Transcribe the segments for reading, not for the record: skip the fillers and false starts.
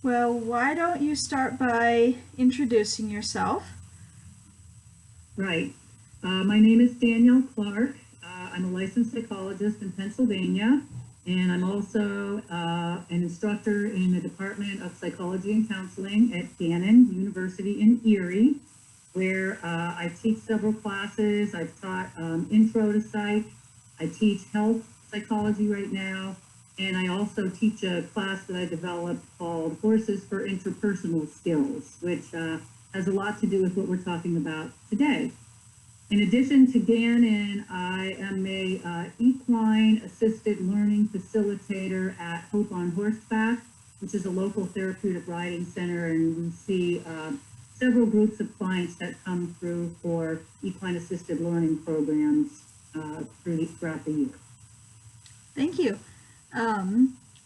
Well, why don't you start by introducing yourself? Right. My name is Danielle Clark. I'm a licensed psychologist in Pennsylvania, and I'm also an instructor in the Department of Psychology and Counseling at Gannon University in Erie, where I teach several classes. I've taught Intro to Psych. I teach health psychology right now, and I also teach a class that I developed called Horses for Interpersonal Skills, which has a lot to do with what we're talking about today. In addition to Gannon, I am a equine assisted learning facilitator at Hope on Horseback, which is a local therapeutic riding center, and we see several groups of clients that come through for equine assisted learning programs throughout the year. Thank you.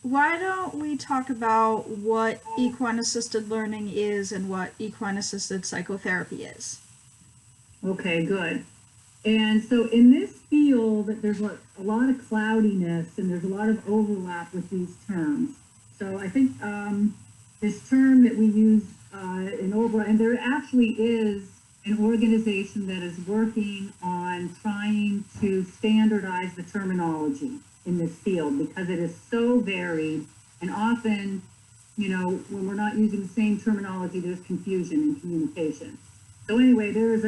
Why don't we talk about what equine assisted learning is and what equine assisted psychotherapy is? Okay, good. And so in this field, there's a lot of cloudiness and there's a lot of overlap with these terms. So I think this term that we use in over, and there actually is an organization that is working on trying to standardize the terminology in this field because it is so varied, and often, when we're not using the same terminology, there's confusion in communication. So anyway, there's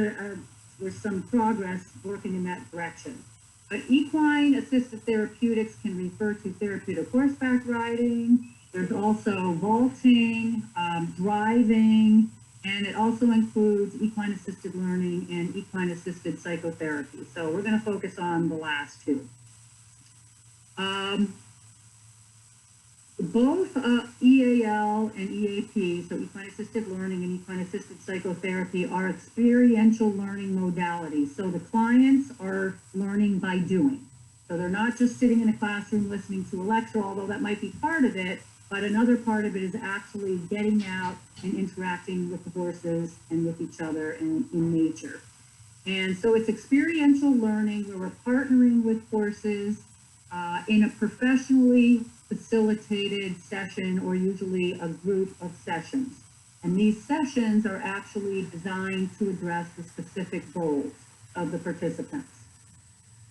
some progress working in that direction. But equine assisted therapeutics can refer to therapeutic horseback riding. There's also vaulting, driving, and it also includes equine assisted learning and equine assisted psychotherapy. So we're going to focus on the last two. Both EAL and EAP, so equine assisted learning and equine assisted psychotherapy, are experiential learning modalities. So the clients are learning by doing. So they're not just sitting in a classroom listening to a lecture, although that might be part of it, but another part of it is actually getting out and interacting with the horses and with each other and in nature. And so it's experiential learning where we're partnering with horses in a professionally facilitated session, or usually a group of sessions. And these sessions are actually designed to address the specific goals of the participants.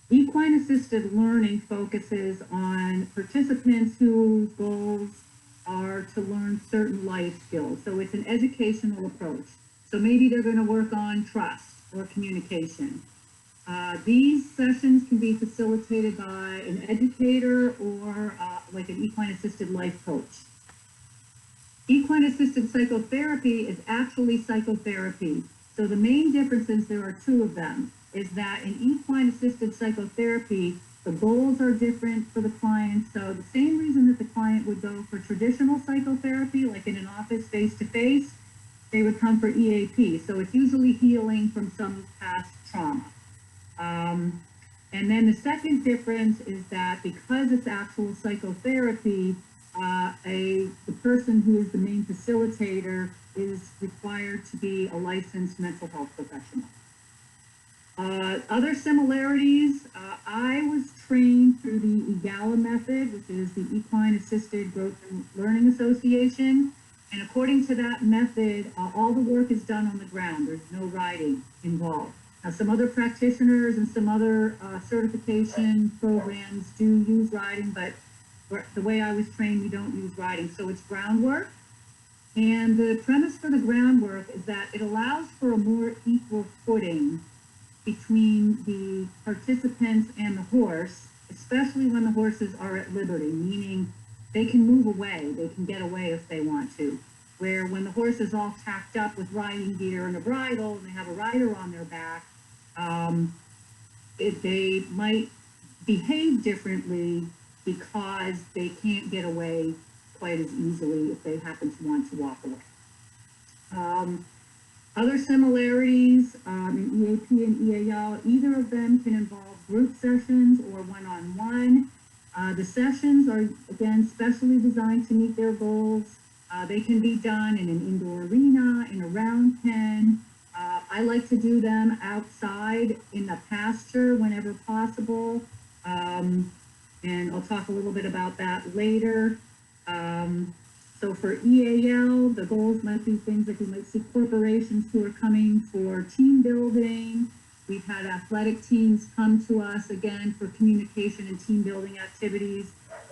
Equine assisted learning focuses on participants whose goals are to learn certain life skills. So it's an educational approach. So maybe they're going to work on trust or communication. These sessions can be facilitated by an educator or like an equine assisted life coach. Equine assisted psychotherapy is actually psychotherapy. So the main differences, there are two of them, is that in equine assisted psychotherapy, the goals are different for the client. So the same reason that the client would go for traditional psychotherapy, like in an office face-to-face, they would come for EAP. So it's usually healing from some past trauma. And then the second difference is that because it's actual psychotherapy, the person who is the main facilitator is required to be a licensed mental health professional. Other similarities, I was trained through the EGALA method, which is the Equine Assisted Growth and Learning Association. And according to that method, all the work is done on the ground. There's no riding involved. Now, some other practitioners and some other certification programs do use riding, but the way I was trained, we don't use riding. So it's groundwork. And the premise for the groundwork is that it allows for a more equal footing between the participants and the horse, especially when the horses are at liberty, meaning they can move away, they can get away if they want to. Where when the horse is all tacked up with riding gear and a bridle and they have a rider on their back, they might behave differently because they can't get away quite as easily if they happen to want to walk away. Other similarities in EAP and EAL, either of them can involve group sessions or one-on-one. The sessions are, again, specially designed to meet their goals. They can be done in an indoor arena, in a round pen. I like to do them outside in the pasture whenever possible. And I'll talk a little bit about that later. So for EAL, the goals might be things like we might see corporations who are coming for team building. We've had athletic teams come to us again for communication and team building activities.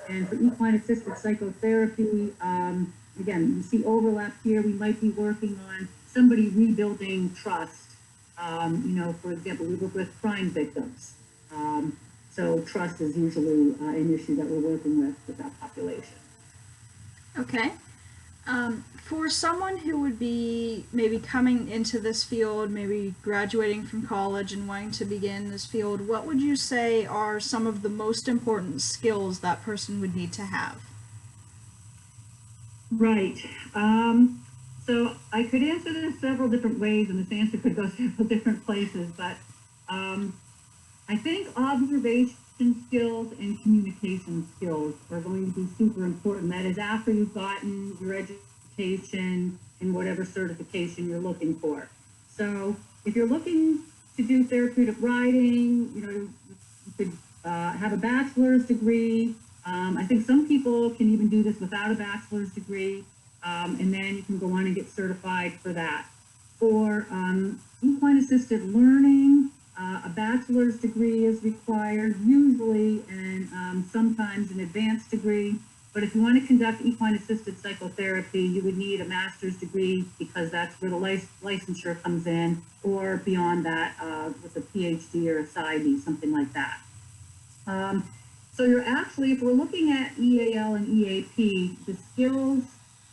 And for equine assisted psychotherapy, again, you see overlap here. We might be working on somebody rebuilding trust. For example, we work with crime victims. So trust is usually an issue that we're working with that population. Okay. For someone who would be maybe coming into this field, maybe graduating from college and wanting to begin this field, what would you say are some of the most important skills that person would need to have? Right. So I could answer this several different ways, and this answer could go several different places, but I think observation skills and communication skills are going to be super important. That is after you've gotten your education and whatever certification you're looking for. So if you're looking to do therapeutic riding, you could have a bachelor's degree. I think some people can even do this without a bachelor's degree, and then you can go on and get certified for that. For equine assisted learning, a bachelor's degree is required usually, and sometimes an advanced degree. But if you want to conduct equine assisted psychotherapy, you would need a master's degree because that's where the licensure comes in, or beyond that with a PhD or a PsyD, something like that. So you're actually, if we're looking at EAL and EAP, the skills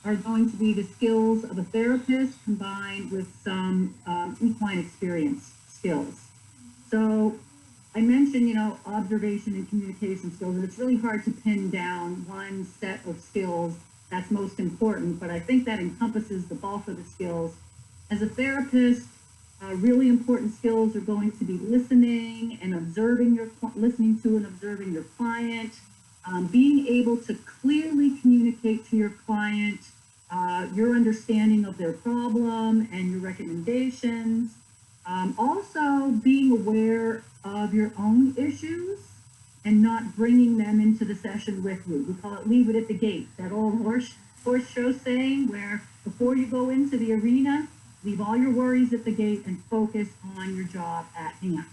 are going to be the skills of a therapist combined with some equine experience skills. So I mentioned, observation and communication skills, and it's really hard to pin down one set of skills that's most important, but I think that encompasses the bulk of the skills. As a therapist, really important skills are going to be listening and listening to and observing your client, being able to clearly communicate to your client your understanding of their problem and your recommendations. Also being aware of your own issues and not bringing them into the session with you. We call it leave it at the gate, that old horse show saying where before you go into the arena, leave all your worries at the gate and focus on your job at hand.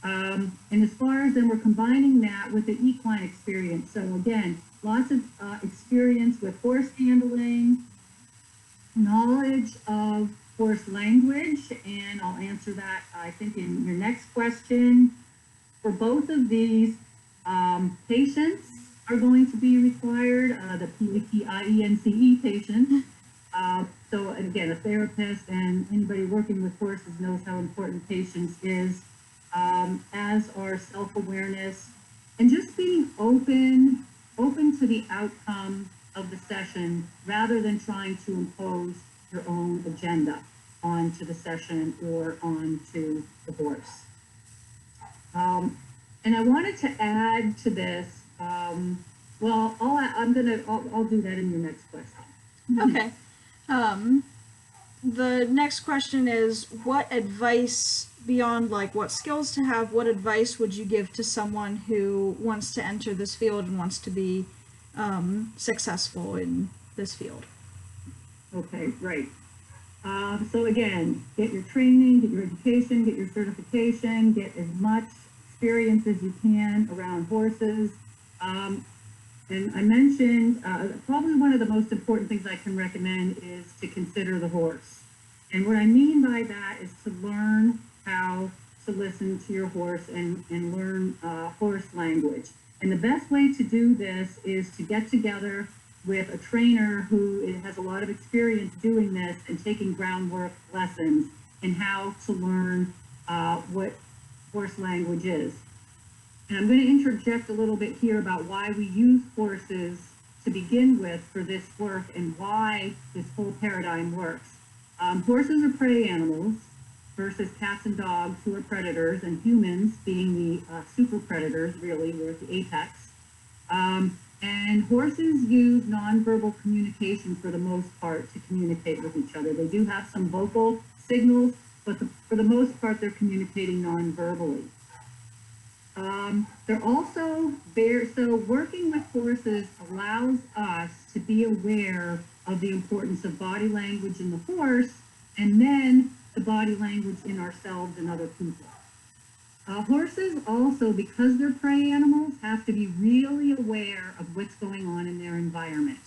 And as far as then we're combining that with the equine experience. So again, lots of experience with horse handling, knowledge of horse language, and I'll answer that, I think, in your next question. For both of these, patients are going to be required, the PATIENCE patient. So again, a therapist and anybody working with horses knows how important patience is, as are self-awareness and just being open to the outcome of the session rather than trying to impose your own agenda onto the session or onto the horse. And I wanted to add to this, well, I'll do that in your next question. Okay. The next question is, what advice, beyond like what skills to have, what advice would you give to someone who wants to enter this field and wants to be successful in this field? Okay, great. So again, get your training, get your education, get your certification, get as much experience as you can around horses. And I mentioned, probably one of the most important things I can recommend is to consider the horse. And what I mean by that is to learn how to listen to your horse and learn horse language. And the best way to do this is to get together with a trainer who has a lot of experience doing this and taking groundwork lessons in how to learn what horse language is. And I'm going to interject a little bit here about why we use horses to begin with for this work and why this whole paradigm works. Horses are prey animals versus cats and dogs, who are predators, and humans being the super predators, really, we're at the apex. And horses use nonverbal communication for the most part to communicate with each other. They do have some vocal signals, but for the most part, they're communicating non-verbally. They're also very, so working with horses allows us to be aware of the importance of body language in the horse and then the body language in ourselves and other people. Horses also, because they're prey animals, have to be really aware of what's going on in their environment.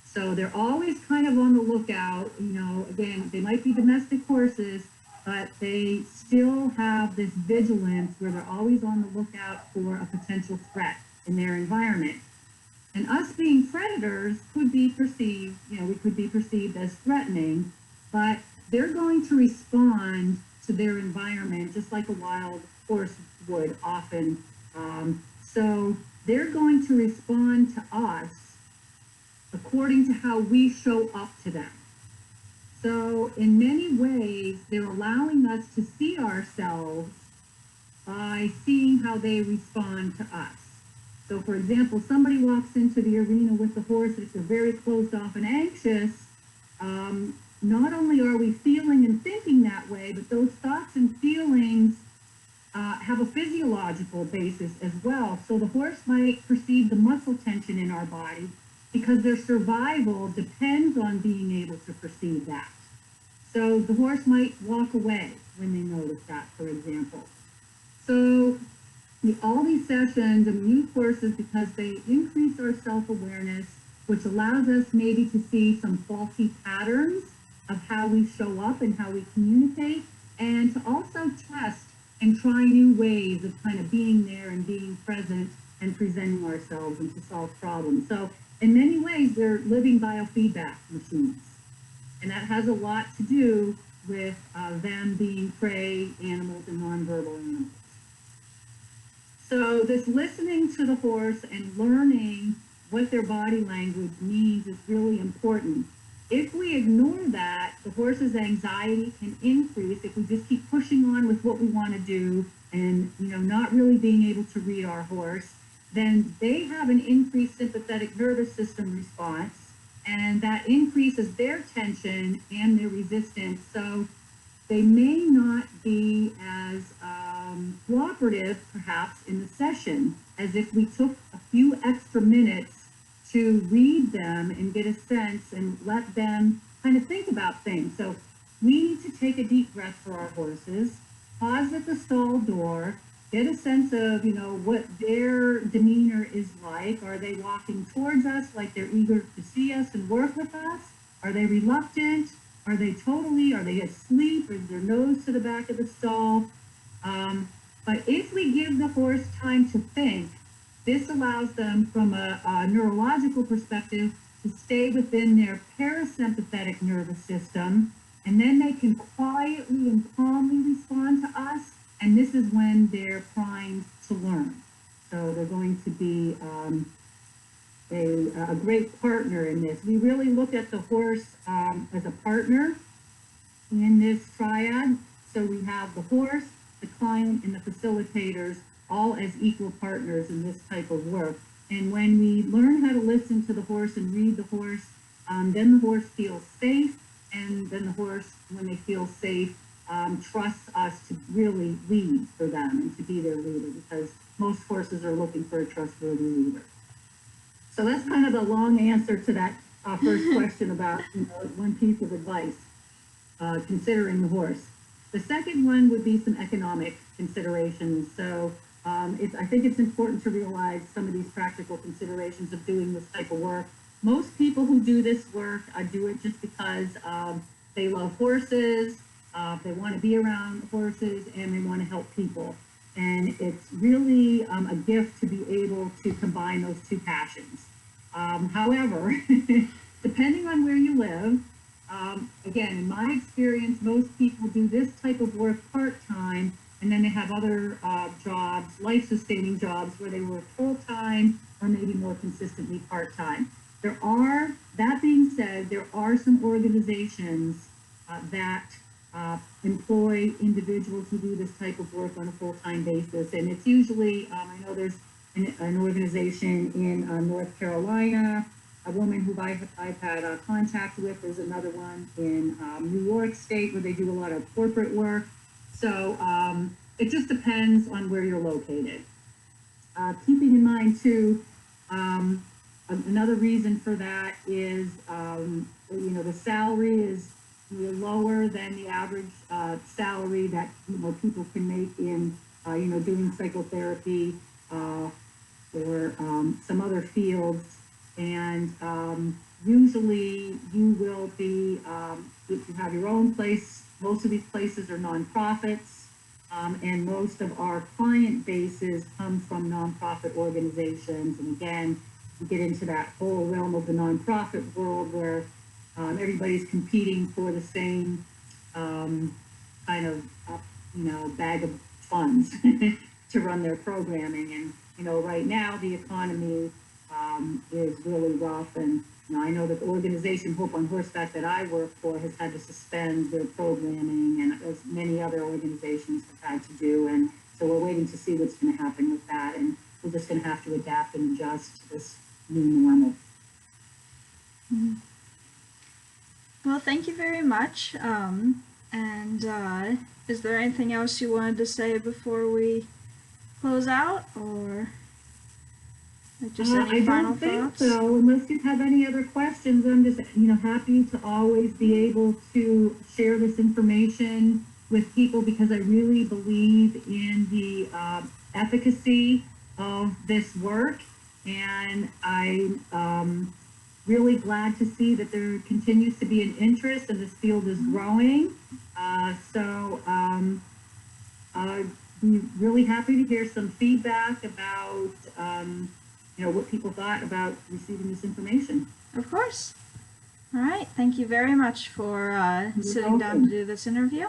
So they're always kind of on the lookout. You know, again, they might be domestic horses, but they still have this vigilance where they're always on the lookout for a potential threat in their environment. And us being predators could be perceived, you know, we could be perceived as threatening, but they're going to respond to their environment just like a wild horse would often. So they're going to respond to us according to how we show up to them. So in many ways, they're allowing us to see ourselves by seeing how they respond to us. So for example, somebody walks into the arena with the horse, if they're very closed off and anxious, not only are we feeling and thinking that way, but those thoughts and feelings have a physiological basis as well. So the horse might perceive the muscle tension in our body because their survival depends on being able to perceive that. So the horse might walk away when they notice that, for example. So all these sessions and use horses because they increase our self-awareness, which allows us maybe to see some faulty patterns of how we show up and how we communicate, and to also test and try new ways of kind of being there and being present and presenting ourselves and to solve problems. So in many ways, they're living biofeedback machines. And that has a lot to do with them being prey animals and nonverbal animals. So this listening to the horse and learning what their body language means is really important. If we ignore that, the horse's anxiety can increase if we just keep pushing on with what we want to do and, you know, not really being able to read our horse. Then they have an increased sympathetic nervous system response, and that increases their tension and their resistance. So they may not be as cooperative, perhaps, in the session as if we took a few extra minutes to read them and get a sense and let them kind of think about things. So we need to take a deep breath for our horses, pause at the stall door, get a sense of, you know, what their demeanor is like. Are they walking towards us like they're eager to see us and work with us? Are they reluctant? Are they asleep? Is their nose to the back of the stall? But if we give the horse time to think, this allows them from a neurological perspective to stay within their parasympathetic nervous system, and then they can quietly and calmly respond to us, and this is when they're primed to learn. So they're going to be a great partner in this. We really look at the horse as a partner in this triad. So we have the horse, the client, and the facilitators all as equal partners in this type of work. And when we learn how to listen to the horse and read the horse, then the horse feels safe, and then the horse, when they feel safe, trusts us to really lead for them and to be their leader, because most horses are looking for a trustworthy leader. So that's kind of a long answer to that first question about, you know, one piece of advice, considering the horse. The second one would be some economic considerations. So I think it's important to realize some of these practical considerations of doing this type of work. Most people who do this work do it just because they love horses, they want to be around horses, and they want to help people. And it's really a gift to be able to combine those two passions. However, depending on where you live, again, in my experience, most people do this type of work part-time, and then they have other jobs, life-sustaining jobs, where they work full-time or maybe more consistently part-time. That being said, there are some organizations that employ individuals who do this type of work on a full-time basis. And it's usually, I know there's an organization in North Carolina, a woman who I've had contact with. There's another one in New York State where they do a lot of corporate work. So it just depends on where you're located. keeping in mind too, another reason for that is, the salary is lower than the average salary that people can make in doing psychotherapy or some other fields, and usually you will be if you have your own place. Most of these places are nonprofits, and most of our client bases come from nonprofit organizations. And again, we get into that whole realm of the nonprofit world where everybody's competing for the same kind of bag of funds to run their programming. And right now the economy is really rough, and I know that the organization Hope on Horseback that I work for has had to suspend their programming, and as many other organizations have had to do. And so we're waiting to see what's going to happen with that, and we're just going to have to adapt and adjust to this new normal. Mm-hmm. Well, thank you very much. Is there anything else you wanted to say before we close out, or just any final thoughts? I don't think so, unless you have any other questions. I'm just happy to always be able to share this information with people, because I really believe in the efficacy of this work, and I'm really glad to see that there continues to be an interest and this field is growing. I'd be really happy to hear some feedback about what people thought about receiving this information. Of course. All right. Thank you very much for sitting down to do this interview.